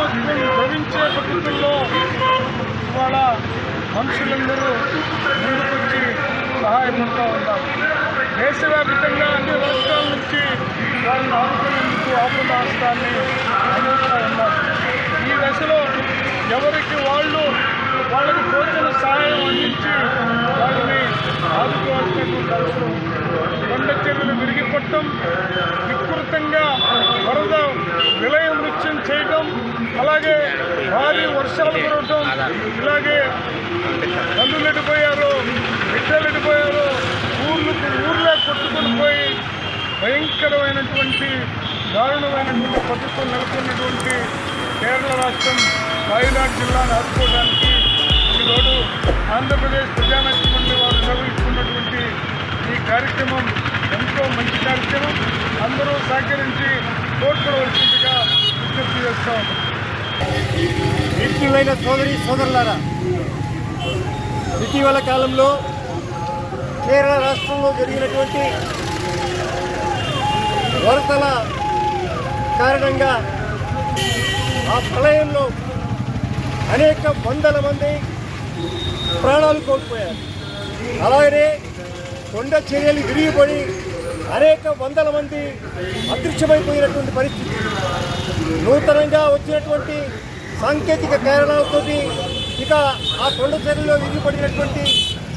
ప్రభుత్వం భవించే పద్ధతుల్లో ఇవాళ మనుషులందరూ ముందుకొచ్చి సహాయపడుతూ ఉన్నారు. దేశవ్యాప్తంగా అన్ని రాష్ట్రాల నుంచి వాళ్ళని ఆదుకునేందుకు ఆపద హస్తాన్ని అందిస్తూ ఉన్నారు. ఈ దశలో ఎవరికి వాళ్ళకి తోచిన సహాయం అందించి వాళ్ళని ఆదుకోవాల్సినటువంటి అవసరం. కొండ చెరువులు విరిగిపట్టడం, వికృతంగా వరద విలయ నృత్యం చేయడం, అలాగే భారీ వర్షాలు కురవటం, ఇలాగే తల్లులు ఎడిపోయారు, బిడ్డలు ఎడిపోయారు, ఊర్లే కొట్టుకొని పోయి భయంకరమైనటువంటి దారుణమైనటువంటి పద్ధతులు నెలకొన్నటువంటి కేరళ రాష్ట్రం వయనాడ్ జిల్లాను ఆదుకోవడానికి ఈరోజు ఆంధ్రప్రదేశ్ ప్రజానాట్య మండలి వారు నిర్వహిస్తున్నటువంటి ఈ కార్యక్రమం ఎంతో మంచి కార్యక్రమం. అందరూ సహకరించి తోడ్పడవలసిందిగా విజ్ఞప్తి చేస్తాం. మిత్రులైన సోదరులారా, ఇటీవల కాలంలో కేరళ రాష్ట్రంలో జరిగినటువంటి వరదల కారణంగా ఆ ప్రళయంలో అనేక వందల మంది ప్రాణాలు కోల్పోయారు. అలాగనే కొండ చర్యలు విరిగిపడి అనేక వందల మంది అదృశ్యమైపోయినటువంటి పరిస్థితి. నూతనంగా వచ్చినటువంటి సాంకేతిక కారణాలతో ఇక ఆ కొండ చర్యలో విరిగిపడినటువంటి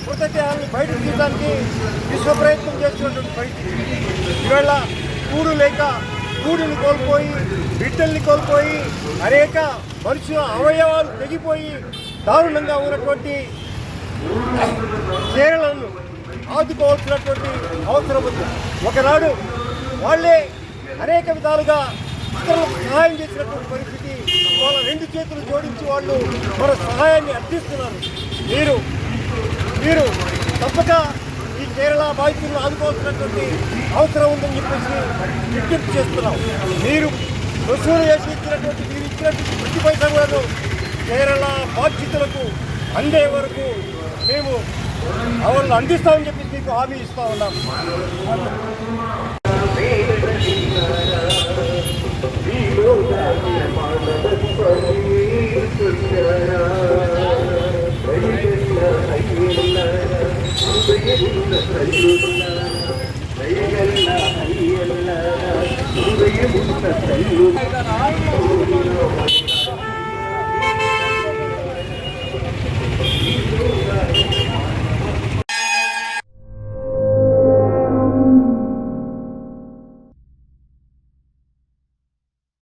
మృతదేహాలను బయటకు తీయడానికి విశ్వ ప్రయత్నం చేస్తున్నటువంటి పరిస్థితి. ఇవాళ కూడు లేక కూడుని కోల్పోయి, బిడ్డల్ని కోల్పోయి, అనేక మనుషుల అవయవాలు తెగిపోయి దారుణంగా ఉన్నటువంటి కేరళను ఆదుకోవాల్సినటువంటి అవసరం ఉంది. ఒకనాడు వాళ్ళే అనేక విధాలుగా ఇతరులకు సహాయం చేసినటువంటి పరిస్థితి. వాళ్ళ రెండు చేతులు జోడించి వాళ్ళు మన సహాయాన్ని అర్థిస్తున్నారు. మీరు తప్పక ఈ కేరళ బాధితులను ఆదుకోవాల్సినటువంటి అవసరం ఉందని చెప్పేసి విజ్ఞప్తి చేస్తున్నాం. మీరు వసూలు చేసి ఇచ్చినటువంటి ప్రతి పైసా కూడా కేరళ బాధ్యతలకు అందే వరకు మేము వాళ్ళని అందిస్తామని చెప్పి మీకు హామీ ఇస్తా ఉన్నాం.